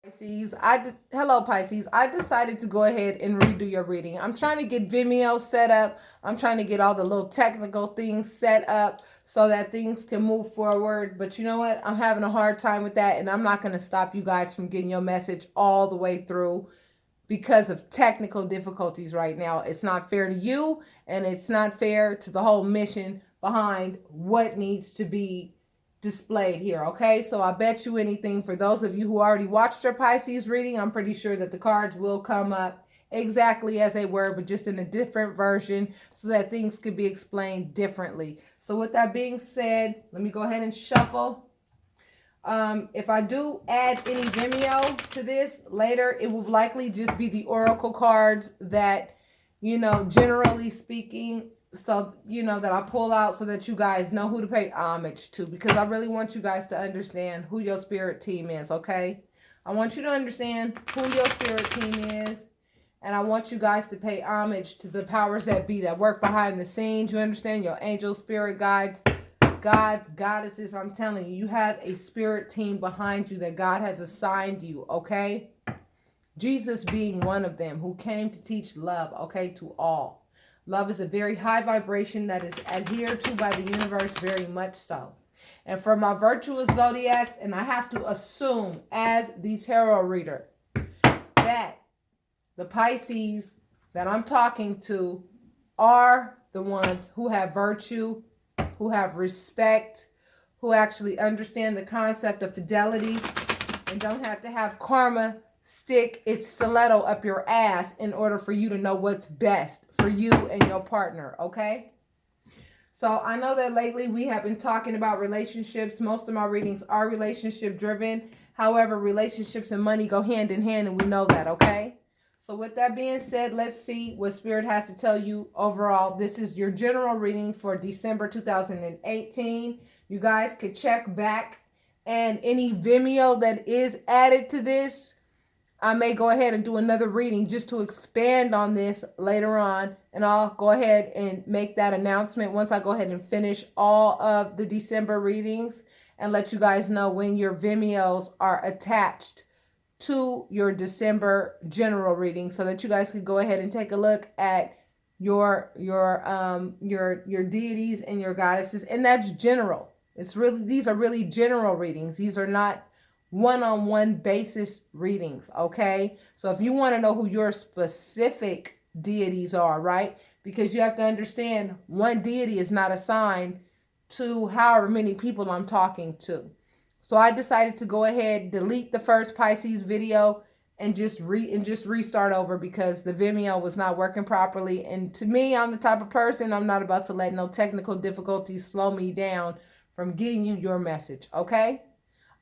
Pisces, hello Pisces. I decided to go ahead and redo your reading. I'm trying to get Vimeo set up. I'm trying to get all the little technical things set up so that things can move forward. But you know what? I'm having a hard time with that, and I'm not going to stop you guys from getting your message all the way through because of technical difficulties right now. It's not fair to you, and it's not fair to the whole mission behind what needs to be displayed here. Okay, so I bet you anything, for those of you who already watched your Pisces reading, I'm pretty sure that the cards will come up exactly as they were, but just in a different version so that things could be explained differently. So with that being said, let me go ahead and shuffle. If I do add any Vimeo to this later, it will likely just be the oracle cards that, generally speaking, so, that I pull out so that you guys know who to pay homage to, because I really want you guys to understand who your spirit team is, okay? I want you to understand who your spirit team is, and I want you guys to pay homage to the powers that be that work behind the scenes. You understand? Your angel, spirit guides, gods, goddesses. I'm telling you, you have a spirit team behind you that God has assigned you, okay? Jesus being one of them, who came to teach love, okay, to all. Love is a very high vibration that is adhered to by the universe, very much so. And for my virtuous zodiacs, and I have to assume as the tarot reader that the Pisces that I'm talking to are the ones who have virtue, who have respect, who actually understand the concept of fidelity, and don't have to have karma stick its stiletto up your ass in order for you to know what's best for you and your partner, okay? So I know that lately we have been talking about relationships. Most of my readings are relationship driven. However, relationships and money go hand in hand, and we know that, okay? So with that being said, let's see what Spirit has to tell you overall. This is your general reading for December 2018. You guys could check back, and any Vimeo that is added to this, I may go ahead and do another reading just to expand on this later on. And I'll go ahead and make that announcement once I go ahead and finish all of the December readings and let you guys know when your Vimeos are attached to your December general reading, so that you guys can go ahead and take a look at your deities and your goddesses. And that's general. These are really general readings. These are not one-on-one basis readings, okay? So if you want to know who your specific deities are, right? Because you have to understand, one deity is not assigned to however many people I'm talking to. So I decided to go ahead, delete the first Pisces video, and just restart over because the Vimeo was not working properly. And to me, I'm the type of person, I'm not about to let no technical difficulties slow me down from getting you your message, okay?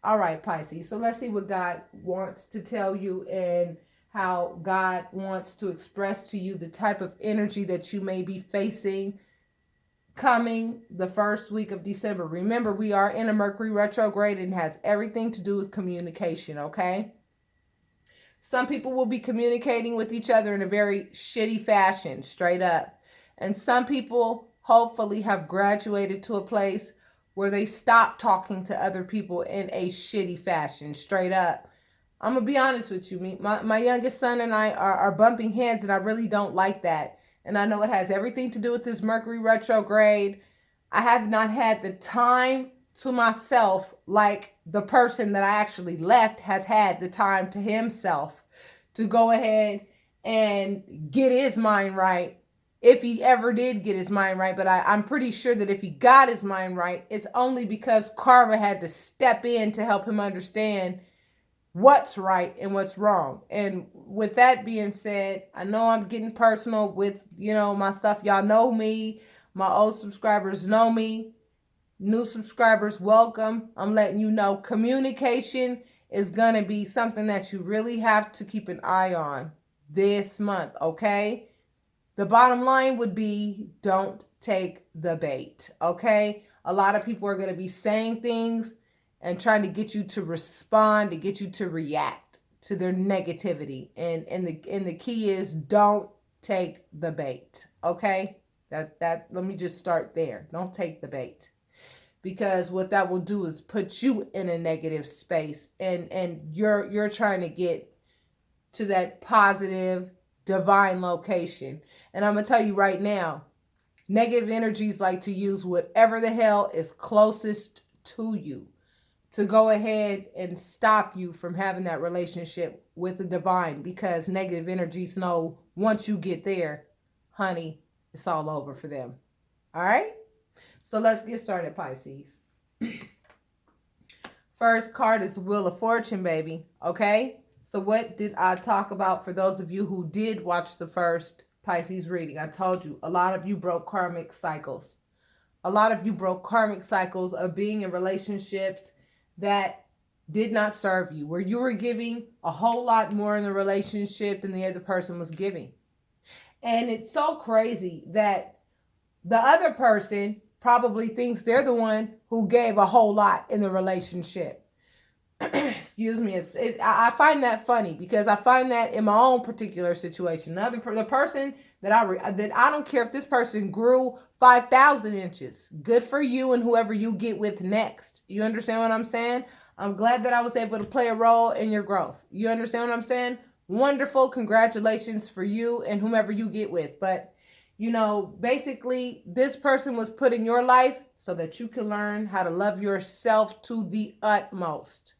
All right, Pisces. So let's see what God wants to tell you and how God wants to express to you the type of energy that you may be facing coming the first week of December. Remember, we are in a Mercury retrograde and it has everything to do with communication, okay? Some people will be communicating with each other in a very shitty fashion, straight up. And some people hopefully have graduated to a place where they stop talking to other people in a shitty fashion, straight up. I'm going to be honest with you. My youngest son and I are bumping heads, and I really don't like that. And I know it has everything to do with this Mercury retrograde. I have not had the time to myself like the person that I actually left has had the time to himself to go ahead and get his mind right, if he ever did get his mind right. But I'm pretty sure that if he got his mind right, it's only because karma had to step in to help him understand what's right and what's wrong. And with that being said, I know I'm getting personal with, my stuff. Y'all know me. My old subscribers know me. New subscribers, welcome. I'm letting you know communication is going to be something that you really have to keep an eye on this month, okay? The bottom line would be, don't take the bait, okay? A lot of people are going to be saying things and trying to get you to respond, to get you to react to their negativity. And the key is, don't take the bait, okay? Let me just start there. Don't take the bait. because what that will do is put you in a negative space, and you're trying to get to that positive divine location. And I'm gonna tell you right now, negative energies like to use whatever the hell is closest to you to go ahead and stop you from having that relationship with the divine, because negative energies know once you get there, honey, it's all over for them. All right? So let's get started, Pisces. First card is Wheel of Fortune, baby. Okay? So what did I talk about for those of you who did watch the first Pisces reading? I told you, a lot of you broke karmic cycles. A lot of you broke karmic cycles of being in relationships that did not serve you, where you were giving a whole lot more in the relationship than the other person was giving. And it's so crazy that the other person probably thinks they're the one who gave a whole lot in the relationship. Excuse me. I find that funny, because I find that in my own particular situation. The person that I don't care if this person grew 5,000 inches. Good for you and whoever you get with next. You understand what I'm saying? I'm glad that I was able to play a role in your growth. You understand what I'm saying? Wonderful. Congratulations for you and whomever you get with. But, you know, basically, this person was put in your life so that you can learn how to love yourself to the utmost.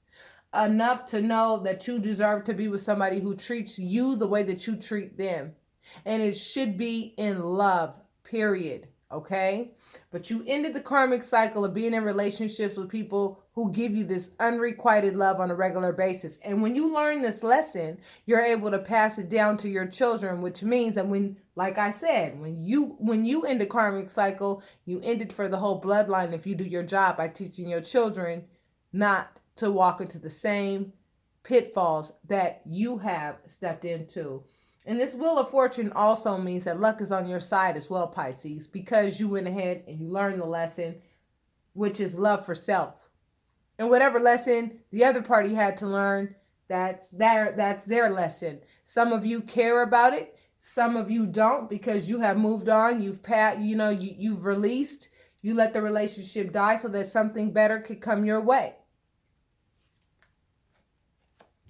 Enough to know that you deserve to be with somebody who treats you the way that you treat them. And it should be in love, period. Okay? But you ended the karmic cycle of being in relationships with people who give you this unrequited love on a regular basis. And when you learn this lesson, you're able to pass it down to your children, which means that when, like I said, when you end the karmic cycle, you end it for the whole bloodline if you do your job by teaching your children not to walk into the same pitfalls that you have stepped into. And this Wheel of Fortune also means that luck is on your side as well, Pisces, because you went ahead and you learned the lesson, which is love for self. And whatever lesson the other party had to learn, that's their lesson. Some of you care about it, some of you don't, because you have moved on, you've released, you let the relationship die so that something better could come your way.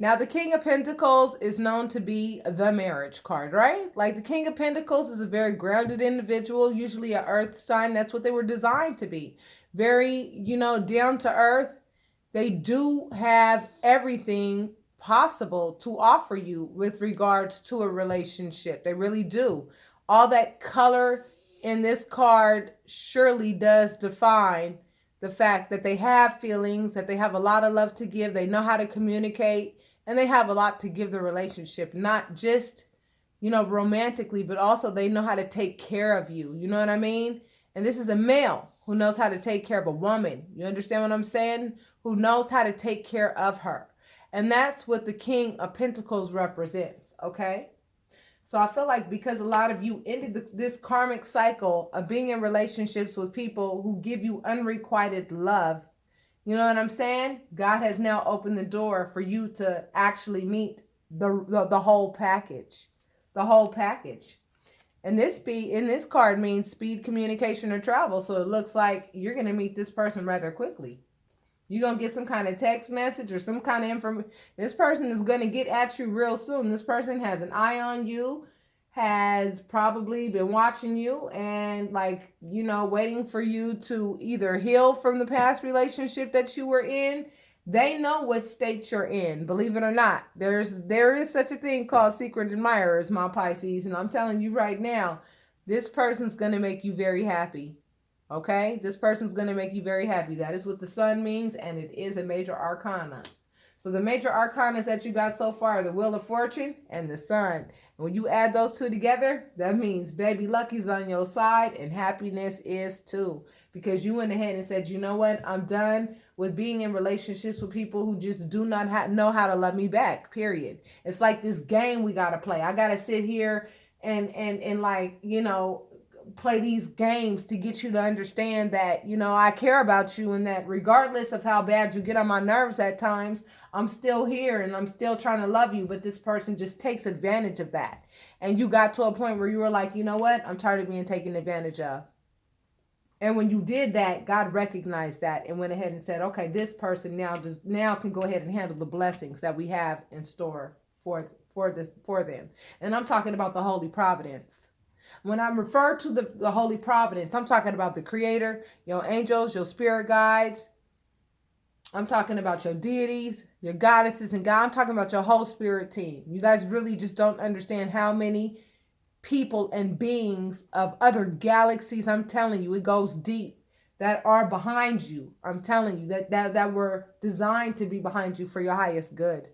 Now, the King of Pentacles is known to be the marriage card, right? Like, the King of Pentacles is a very grounded individual, usually an earth sign. That's what they were designed to be. Very, down to earth. They do have everything possible to offer you with regards to a relationship. They really do. All that color in this card surely does define the fact that they have feelings, that they have a lot of love to give. They know how to communicate. And they have a lot to give the relationship, not just, romantically, but also they know how to take care of you. You know what I mean? And this is a male who knows how to take care of a woman. You understand what I'm saying? Who knows how to take care of her. And that's what the King of Pentacles represents, okay? So I feel like because a lot of you ended this karmic cycle of being in relationships with people who give you unrequited love, you know what I'm saying? God has now opened the door for you to actually meet the whole package. The whole package. And this card means speed, communication, or travel. So it looks like you're going to meet this person rather quickly. You're going to get some kind of text message or some kind of information. This person is going to get at you real soon. This person has an eye on you, has probably been watching you and waiting for you to either heal from the past relationship that you were in. They know what state you're in, believe it or not. There is such a thing called secret admirers, my Pisces, and I'm telling you right now, this person's going to make you very happy. Okay? This person's going to make you very happy. That is what the sun means, and it is a major arcana. So the major arcanas that you got so far are the Wheel of Fortune and the Sun. And when you add those two together, that means baby lucky's on your side and happiness is too. Because you went ahead and said, you know what? I'm done with being in relationships with people who just do not know how to love me back, period. It's like this game we got to play. I got to sit here and play these games to get you to understand that, I care about you, and that regardless of how bad you get on my nerves at times, I'm still here and I'm still trying to love you. But this person just takes advantage of that. And you got to a point where you were like, you know what? I'm tired of being taken advantage of. And when you did that, God recognized that and went ahead and said, okay, this person now can go ahead and handle the blessings that we have in store for them. And I'm talking about the Holy Providence. When I refer to the Holy Providence, I'm talking about the Creator, your angels, your spirit guides. I'm talking about your deities, your goddesses, and God. I'm talking about your whole spirit team. You guys really just don't understand how many people and beings of other galaxies, I'm telling you, it goes deep, that are behind you. I'm telling you that were designed to be behind you for your highest good.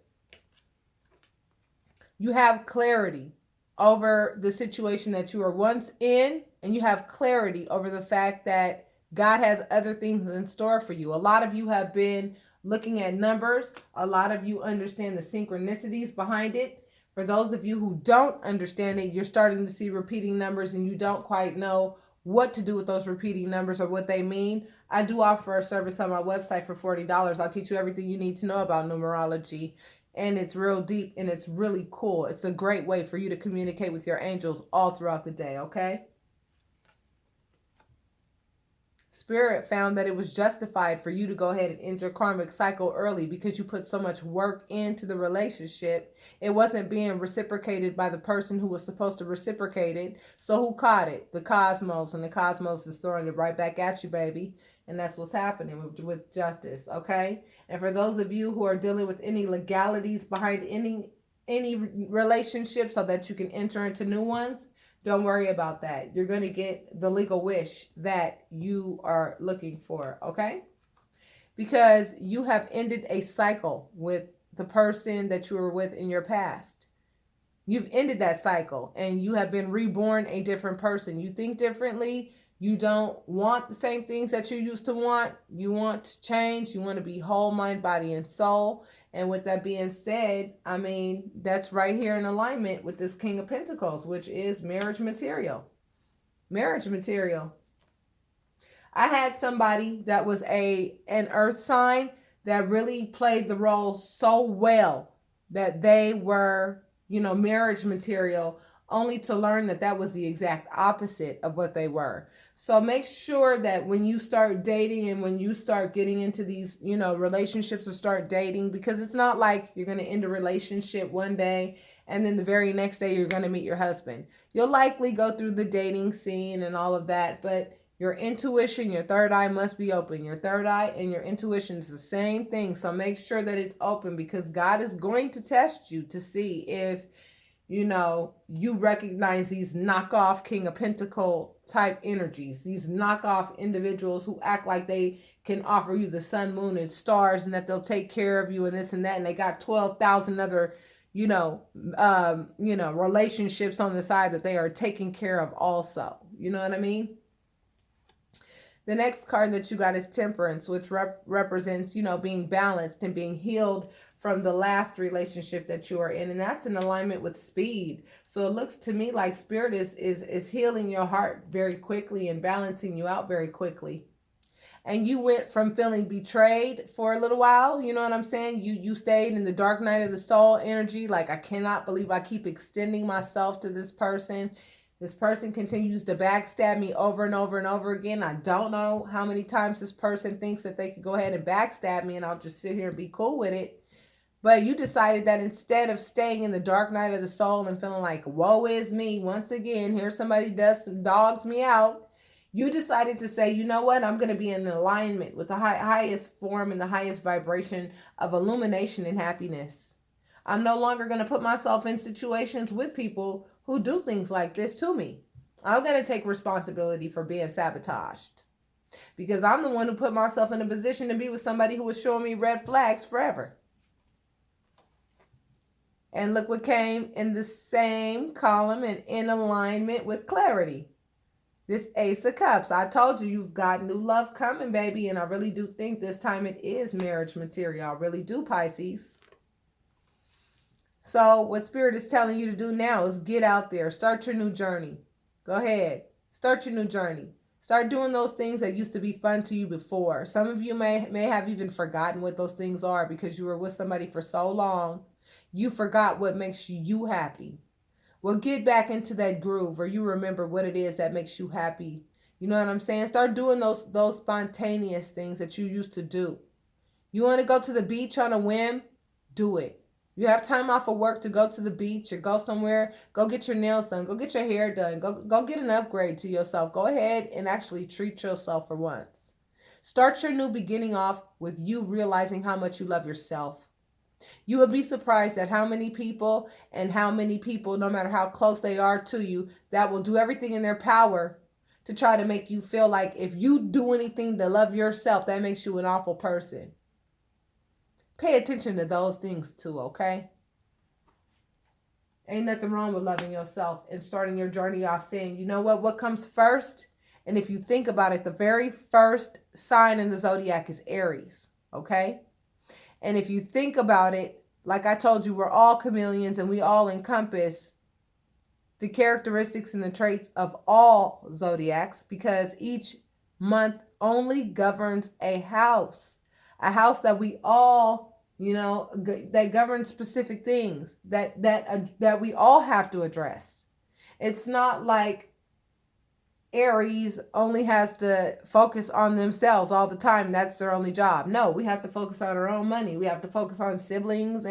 You have clarity over the situation that you were once in, and you have clarity over the fact that God has other things in store for you. A lot of you have been looking at numbers. A lot of you understand the synchronicities behind it. For those of you who don't understand it, you're starting to see repeating numbers and you don't quite know what to do with those repeating numbers or what they mean. I do offer a service on my website for $40. I'll teach you everything you need to know about numerology. And it's real deep and it's really cool. It's a great way for you to communicate with your angels all throughout the day, okay? Spirit found that it was justified for you to go ahead and end your karmic cycle early because you put so much work into the relationship. It wasn't being reciprocated by the person who was supposed to reciprocate it. So who caught it? The cosmos. And the cosmos is throwing it right back at you, baby. And that's what's happening with justice, okay? And for those of you who are dealing with any legalities behind any relationship so that you can enter into new ones, don't worry about that. You're going to get the legal wish that you are looking for, okay? Because you have ended a cycle with the person that you were with in your past. You've ended that cycle and you have been reborn a different person. You think differently. You don't want the same things that you used to want. You want to change. You want to be whole, mind, body, and soul. And with that being said, I mean, that's right here in alignment with this King of Pentacles, which is marriage material. Marriage material. I had somebody that was an earth sign that really played the role so well that they were, marriage material, only to learn that was the exact opposite of what they were. So make sure that when you start dating and when you start getting into these, relationships or start dating, because it's not like you're going to end a relationship one day and then the very next day you're going to meet your husband. You'll likely go through the dating scene and all of that, but your intuition, your third eye must be open. Your third eye and your intuition is the same thing. So make sure that it's open because God is going to test you to see if, you recognize these knockoff King of Pentacle type energies, these knockoff individuals who act like they can offer you the sun, moon, and stars and that they'll take care of you and this and that. And they got 12,000 other, relationships on the side that they are taking care of also. You know what I mean? The next card that you got is Temperance, which represents, being balanced and being healed from the last relationship that you are in. And that's in alignment with speed. So it looks to me like Spirit is healing your heart very quickly and balancing you out very quickly. And you went from feeling betrayed for a little while, you know what I'm saying? You stayed in the dark night of the soul energy. Like, I cannot believe I keep extending myself to this person. This person continues to backstab me over and over and over again. I don't know how many times this person thinks that they could go ahead and backstab me and I'll just sit here and be cool with it. But you decided that instead of staying in the dark night of the soul and feeling like, woe is me, once again, here somebody dogs me out, you decided to say, you know what, I'm going to be in alignment with the highest form and the highest vibration of illumination and happiness. I'm no longer going to put myself in situations with people who do things like this to me. I'm going to take responsibility for being sabotaged. Because I'm the one who put myself in a position to be with somebody who was showing me red flags forever. And look what came in the same column and in alignment with clarity. This Ace of Cups. I told you, you've got new love coming, baby. And I really do think this time it is marriage material. I really do, Pisces. So what Spirit is telling you to do now is get out there. Start your new journey. Go ahead. Start your new journey. Start doing those things that used to be fun to you before. Some of you may have even forgotten what those things are because you were with somebody for so long. You forgot what makes you happy. Well, get back into that groove where you remember what it is that makes you happy. You know what I'm saying? Start doing those spontaneous things that you used to do. You want to go to the beach on a whim? Do it. You have time off of work to go to the beach or go somewhere, go get your nails done, go get your hair done, go get an upgrade to yourself. Go ahead and actually treat yourself for once. Start your new beginning off with you realizing how much you love yourself. You would be surprised at how many people, no matter how close they are to you, that will do everything in their power to try to make you feel like if you do anything to love yourself, that makes you an awful person. Pay attention to those things too, okay? Ain't nothing wrong with loving yourself and starting your journey off saying, you know what comes first? And if you think about it, the very first sign in the zodiac is Aries, okay? And if you think about it, like I told you, we're all chameleons and we all encompass the characteristics and the traits of all zodiacs because each month only governs a house that we all, that governs specific things that we all have to address. It's not like Aries only has to focus on themselves all the time. That's their only job. No, we have to focus on our own money. We have to focus on siblings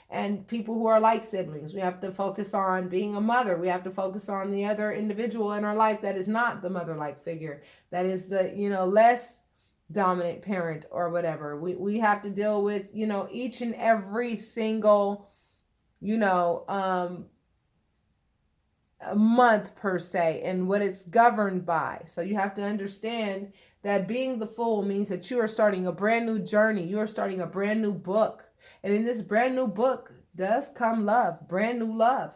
and people who are like siblings. We have to focus on being a mother. We have to focus on the other individual in our life that is not the mother-like figure. That is the, less dominant parent or whatever. We have to deal with, each and every single, a month per se and what it's governed by. So you have to understand that being the Fool means that you are starting a brand new journey. You are starting a brand new book. And in this brand new book does come love, brand new love.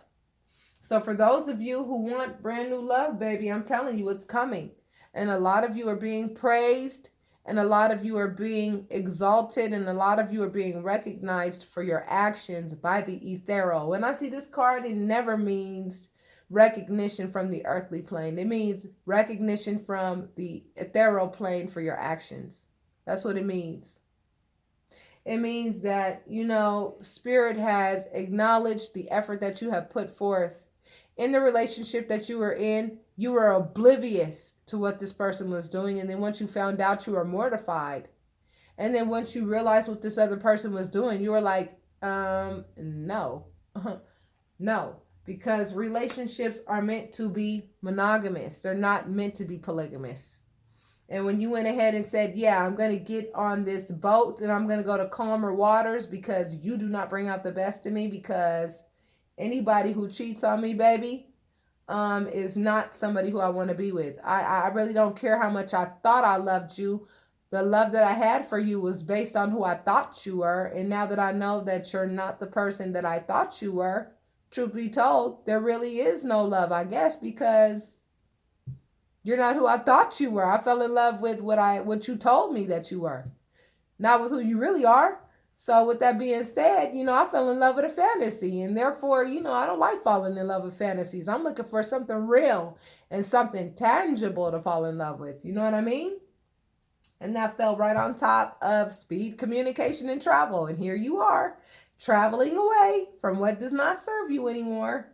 So for those of you who want brand new love, baby, I'm telling you, it's coming. And a lot of you are being praised, and a lot of you are being exalted, and a lot of you are being recognized for your actions by the ethereal. When I see this card, it never means recognition from the earthly plane. It means recognition from the ethereal plane for your actions. That's what it means. It means that, Spirit has acknowledged the effort that you have put forth in the relationship that you were in. You were oblivious to what this person was doing. And then once you found out, you were mortified. And then once you realized what this other person was doing, you were like, no. No. Because relationships are meant to be monogamous. They're not meant to be polygamous. And when you went ahead and said, yeah, I'm going to get on this boat and I'm going to go to calmer waters because you do not bring out the best in me, because anybody who cheats on me, baby, is not somebody who I want to be with. I really don't care how much I thought I loved you. The love that I had for you was based on who I thought you were. And now that I know that you're not the person that I thought you were, truth be told, there really is no love, I guess, because you're not who I thought you were. I fell in love with what you told me that you were, not with who you really are. So with that being said, I fell in love with a fantasy, and therefore, I don't like falling in love with fantasies. I'm looking for something real and something tangible to fall in love with. You know what I mean? And that fell right on top of speed, communication, and travel. And here you are, traveling away from what does not serve you anymore.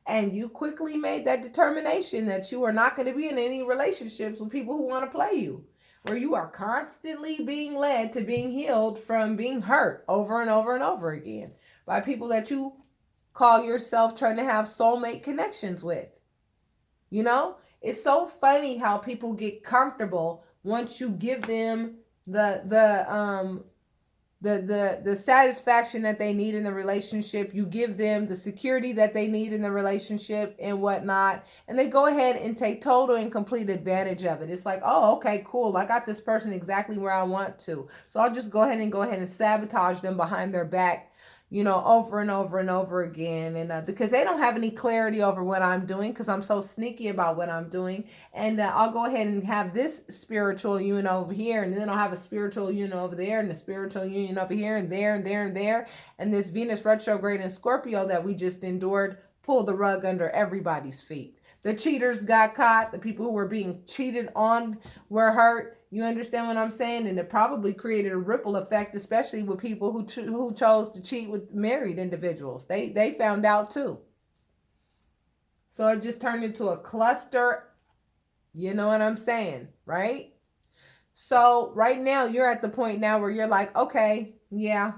And you quickly made that determination that you are not going to be in any relationships with people who want to play you, where you are constantly being led to being healed from being hurt over and over and over again by people that you call yourself trying to have soulmate connections with. It's so funny how people get comfortable once you give them the satisfaction that they need in the relationship. You give them the security that they need in the relationship and whatnot, and they go ahead and take total and complete advantage of it. It's like, oh, okay, cool, I got this person exactly where I want to, so I'll just go ahead and sabotage them behind their back, over and over and over again. And because they don't have any clarity over what I'm doing, because I'm so sneaky about what I'm doing. And I'll go ahead and have this spiritual union over here, and then I'll have a spiritual union over there, and a spiritual union over here, and there, and there, and there. And this Venus retrograde in Scorpio that we just endured pulled the rug under everybody's feet. The cheaters got caught. The people who were being cheated on were hurt. You understand what I'm saying? And it probably created a ripple effect, especially with people who chose to cheat with married individuals. They found out too. So it just turned into a cluster You know what I'm saying, right? So right now you're at the point now where you're like, okay, yeah,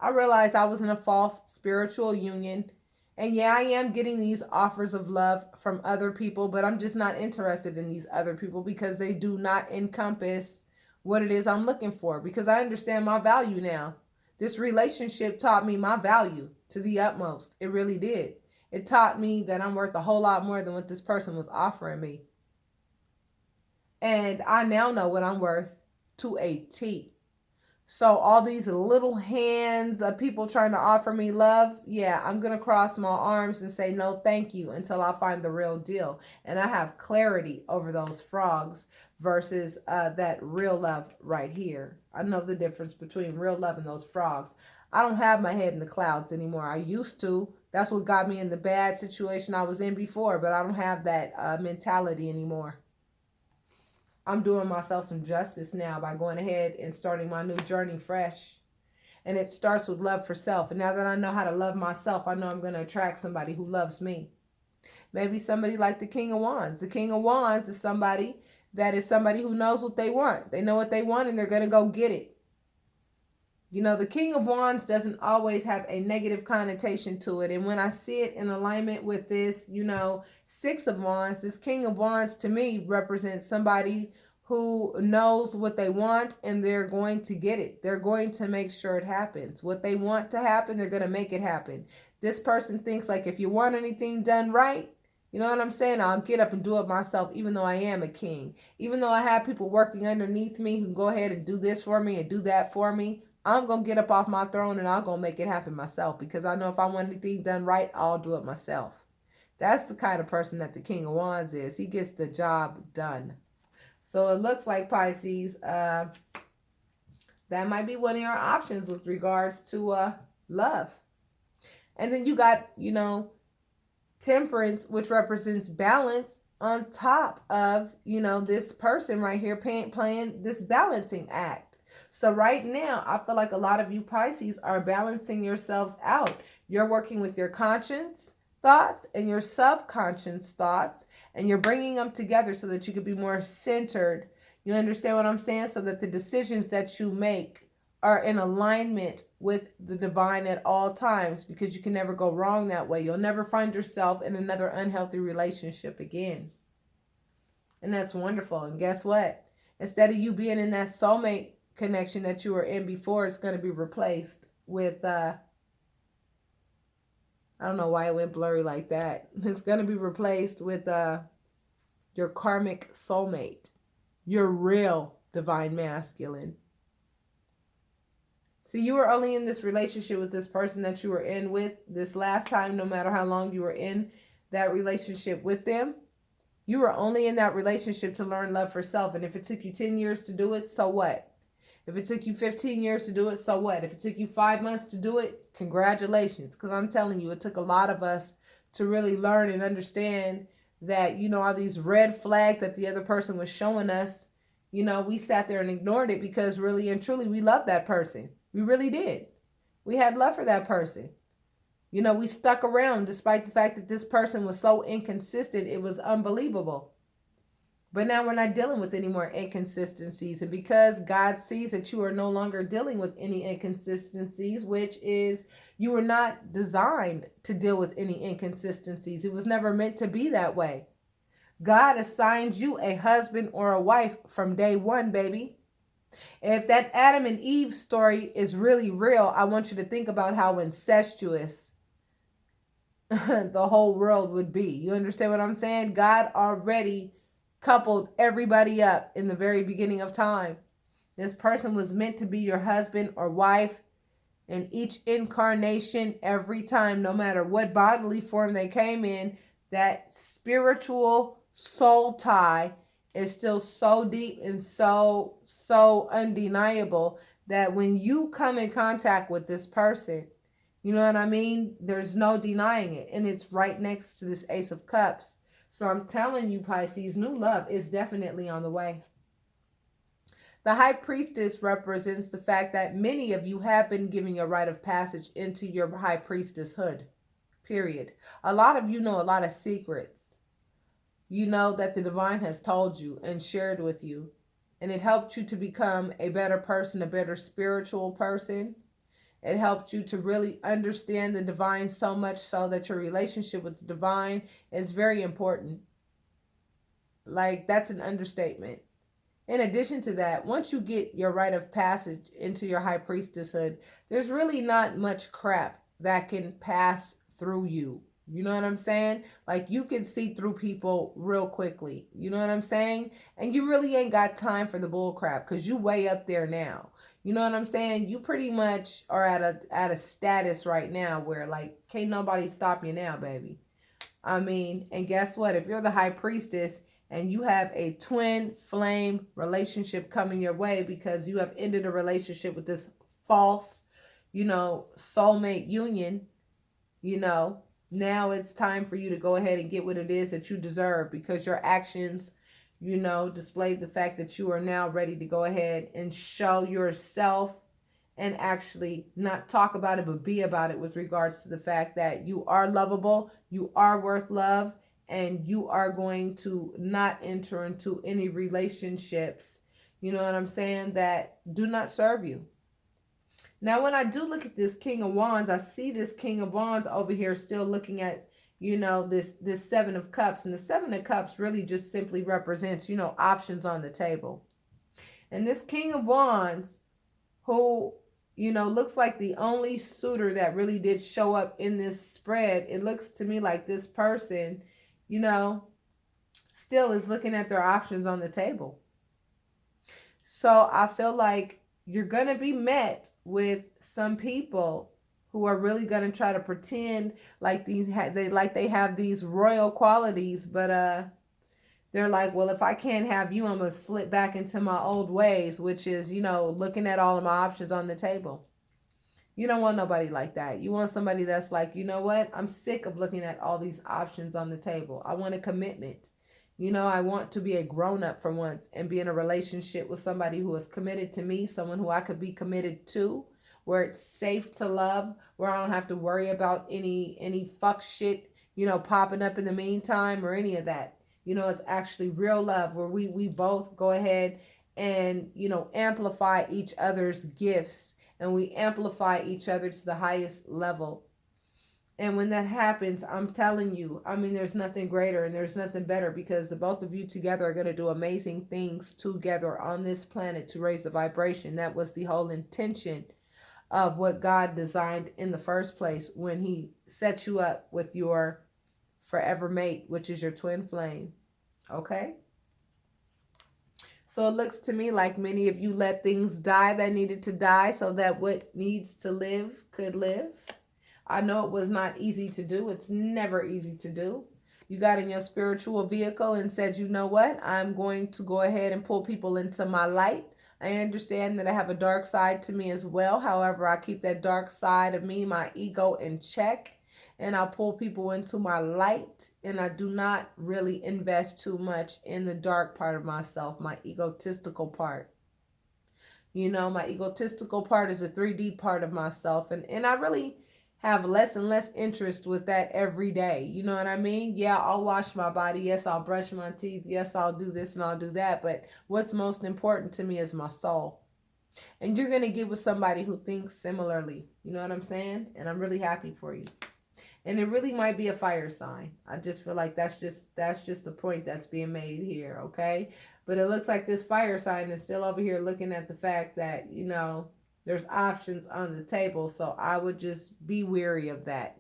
I realized I was in a false spiritual union. And yeah, I am getting these offers of love from other people, but I'm just not interested in these other people because they do not encompass what it is I'm looking for, because I understand my value now. This relationship taught me my value to the utmost. It really did. It taught me that I'm worth a whole lot more than what this person was offering me. And I now know what I'm worth to a T. So all these little hands of people trying to offer me love, yeah, I'm going to cross my arms and say no thank you until I find the real deal. And I have clarity over those frogs versus that real love right here. I know the difference between real love and those frogs. I don't have my head in the clouds anymore. I used to. That's what got me in the bad situation I was in before, but I don't have that mentality anymore. I'm doing myself some justice now by going ahead and starting my new journey fresh. And it starts with love for self. And now that I know how to love myself, I know I'm going to attract somebody who loves me. Maybe somebody like the King of Wands. The King of Wands is somebody that is somebody who knows what they want. They know what they want and they're going to go get it. You know, the King of Wands doesn't always have a negative connotation to it. And when I see it in alignment with this, Six of Wands, this King of Wands to me represents somebody who knows what they want and they're going to get it. They're going to make sure it happens. What they want to happen, they're going to make it happen. This person thinks like, if you want anything done right, you know what I'm saying? I'll get up and do it myself, even though I am a king. Even though I have people working underneath me who go ahead and do this for me and do that for me, I'm going to get up off my throne and I'm going to make it happen myself, because I know if I want anything done right, I'll do it myself. That's the kind of person that the King of Wands is. He gets the job done. So it looks like, Pisces, that might be one of your options with regards to love. And then you got, Temperance, which represents balance, on top of, this person right here playing this balancing act. So right now, I feel like a lot of you Pisces are balancing yourselves out. You're working with your conscience thoughts and your subconscious thoughts, and you're bringing them together so that you could be more centered. You understand what I'm saying? So that the decisions that you make are in alignment with the divine at all times, because you can never go wrong that way. You'll never find yourself in another unhealthy relationship again. And that's wonderful. And guess what? Instead of you being in that soulmate connection that you were in before, it's going to be replaced with, I don't know why it went blurry like that. It's going to be replaced with your karmic soulmate, your real divine masculine. So you were only in this relationship with this person that you were in with this last time, no matter how long you were in that relationship with them. You were only in that relationship to learn love for self. And if it took you 10 years to do it, so what? If it took you 15 years to do it, so what? If it took you 5 months to do it, congratulations. Because I'm telling you, it took a lot of us to really learn and understand that, all these red flags that the other person was showing us, we sat there and ignored it because really and truly we loved that person. We really did. We had love for that person. We stuck around despite the fact that this person was so inconsistent. It was unbelievable. But now we're not dealing with any more inconsistencies. And because God sees that you are no longer dealing with any inconsistencies, which is you were not designed to deal with any inconsistencies. It was never meant to be that way. God assigned you a husband or a wife from day one, baby. If that Adam and Eve story is really real, I want you to think about how incestuous the whole world would be. You understand what I'm saying? God already coupled everybody up in the very beginning of time. This person was meant to be your husband or wife in each incarnation, every time, no matter what bodily form they came in. That spiritual soul tie is still so deep and so undeniable that when you come in contact with this person, you know what I mean? There's no denying it. And it's right next to this Ace of Cups. So I'm telling you, Pisces, new love is definitely on the way. The High Priestess represents the fact that many of you have been given your rite of passage into your High Priestesshood, period. A lot of you know a lot of secrets. you know, that the divine has told you and shared with you. And it helped you to become a better person, a better spiritual person. It helped you to really understand the divine so much so that your relationship with the divine is very important. Like, that's an understatement. In addition to that, once you get your rite of passage into your high priestesshood, there's really not much crap that can pass through you. You know what I'm saying? Like, you can see through people real quickly. You know what I'm saying? And you really ain't got time for the bull crap because you way up there now. You know what I'm saying? You pretty much are at a status right now where, like, can't nobody stop you now, baby. I mean, and guess what? If you're the high priestess and you have a twin flame relationship coming your way because you have ended a relationship with this false, soulmate union, now it's time for you to go ahead and get what it is that you deserve because your actions, displayed the fact that you are now ready to go ahead and show yourself and actually not talk about it, but be about it with regards to the fact that you are lovable, you are worth love, and you are going to not enter into any relationships, you know what I'm saying, that do not serve you. Now, when I do look at this King of Wands, I see this King of Wands over here still looking at, this Seven of Cups. And the Seven of Cups really just simply represents, options on the table. And this King of Wands, who looks like the only suitor that really did show up in this spread. It looks to me like this person, still is looking at their options on the table. So I feel like you're going to be met with some people who are really going to try to pretend like they have these royal qualities, but they're like, well, if I can't have you, I'm going to slip back into my old ways, which is, looking at all of my options on the table. You don't want nobody like that. You want somebody that's like, you know what? I'm sick of looking at all these options on the table. I want a commitment. I want to be a grown up for once and be in a relationship with somebody who is committed to me, someone who I could be committed to, where it's safe to love, where I don't have to worry about any fuck shit, popping up in the meantime or any of that. It's actually real love where we both go ahead and, amplify each other's gifts and we amplify each other to the highest level. And when that happens, I'm telling you, I mean, there's nothing greater and there's nothing better because the both of you together are going to do amazing things together on this planet to raise the vibration. That was the whole intention of what God designed in the first place when he set you up with your forever mate, which is your twin flame. Okay? So it looks to me like many of you let things die that needed to die so that what needs to live could live. I know it was not easy to do. It's never easy to do. You got in your spiritual vehicle and said, you know what? I'm going to go ahead and pull people into my light. I understand that I have a dark side to me as well. However, I keep that dark side of me, my ego, in check. And I pull people into my light. And I do not really invest too much in the dark part of myself, my egotistical part. My egotistical part is a 3D part of myself. And I really have less and less interest with that every day. You know what I mean? Yeah, I'll wash my body. Yes, I'll brush my teeth. Yes, I'll do this and I'll do that. But what's most important to me is my soul. And you're going to get with somebody who thinks similarly. You know what I'm saying? And I'm really happy for you. And it really might be a fire sign. I just feel like that's just the point that's being made here, okay? But it looks like this fire sign is still over here looking at the fact that, there's options on the table. So I would just be wary of that.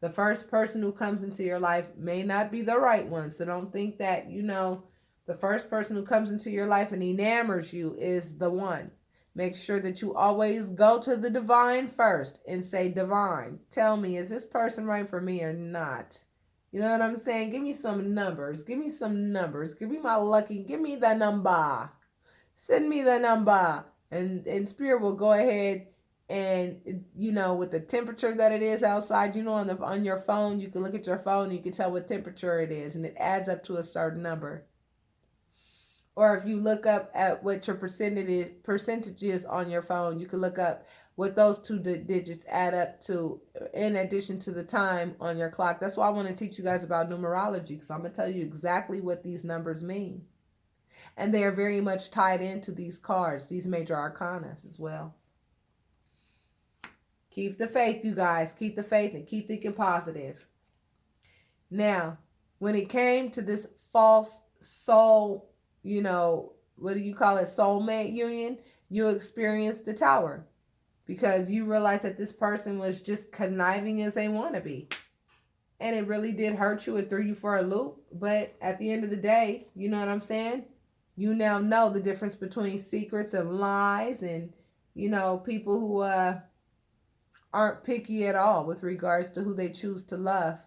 The first person who comes into your life may not be the right one. So don't think that, the first person who comes into your life and enamors you is the one. Make sure that you always go to the divine first and say, divine, tell me, is this person right for me or not? You know what I'm saying? Give me some numbers. Give me some numbers. Give me my lucky. Give me the number. Send me the number. And Spirit will go ahead and, with the temperature that it is outside, on your phone, you can look at your phone and you can tell what temperature it is. And it adds up to a certain number. Or if you look up at what your percentage is on your phone, you can look up what those two digits add up to in addition to the time on your clock. That's why I want to teach you guys about numerology, because I'm going to tell you exactly what these numbers mean. And they are very much tied into these cards, these major arcana as well. Keep the faith, you guys. Keep the faith and keep thinking positive. Now, when it came to this false soul, what do you call it? Soulmate union, you experienced the tower because you realized that this person was just conniving as they want to be. And it really did hurt you. It threw you for a loop. But at the end of the day, you know what I'm saying? You now know the difference between secrets and lies and, people who aren't picky at all with regards to who they choose to love.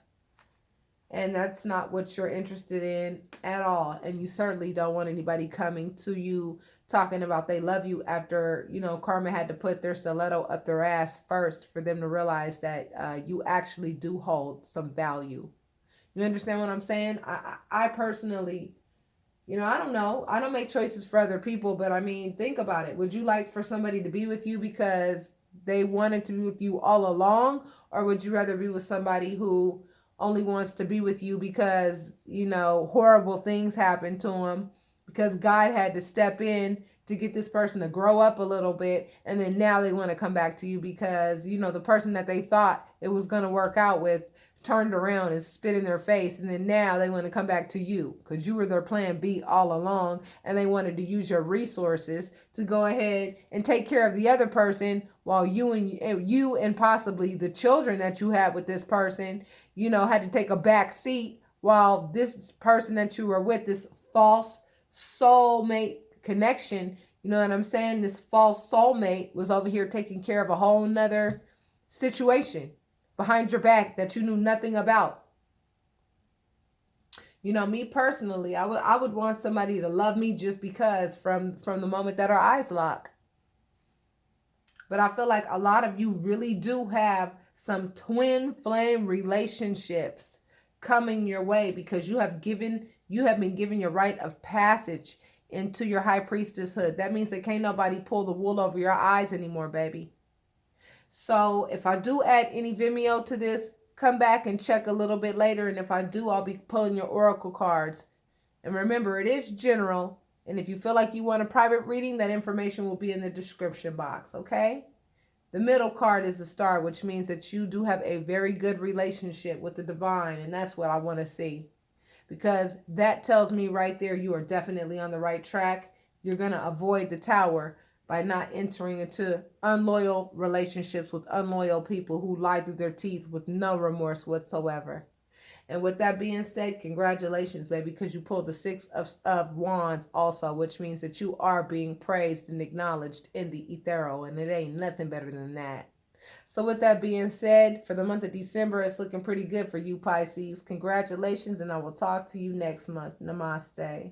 And that's not what you're interested in at all. And you certainly don't want anybody coming to you talking about they love you after, karma had to put their stiletto up their ass first for them to realize that you actually do hold some value. You understand what I'm saying? I personally, I don't know. I don't make choices for other people, but I mean, think about it. Would you like for somebody to be with you because they wanted to be with you all along? Or would you rather be with somebody who only wants to be with you because, horrible things happened to them, because God had to step in to get this person to grow up a little bit, and then now they want to come back to you because, the person that they thought it was going to work out with turned around and spit in their face, and then now they want to come back to you because you were their plan B all along, and they wanted to use your resources to go ahead and take care of the other person while you and possibly the children that you had with this person, had to take a back seat while this person that you were with, this false soulmate connection, you know what I'm saying? This false soulmate was over here taking care of a whole nother situation behind your back that you knew nothing about. Me personally, I would want somebody to love me just because from the moment that our eyes lock. But I feel like a lot of you really do have some twin flame relationships coming your way because you have been given your rite of passage into your high priestesshood. That means that can't nobody pull the wool over your eyes anymore, baby. So if I do add any Vimeo to this, come back and check a little bit later. And if I do, I'll be pulling your oracle cards. And remember, it is general. And if you feel like you want a private reading, that information will be in the description box, okay? The middle card is the star, which means that you do have a very good relationship with the divine. And that's what I want to see. Because that tells me right there you are definitely on the right track. You're going to avoid the tower by not entering into unloyal relationships with unloyal people who lie through their teeth with no remorse whatsoever. And with that being said, congratulations, baby, because you pulled the Six of Wands also, which means that you are being praised and acknowledged in the ethereal, and it ain't nothing better than that. So with that being said, for the month of December, it's looking pretty good for you, Pisces. Congratulations, and I will talk to you next month. Namaste.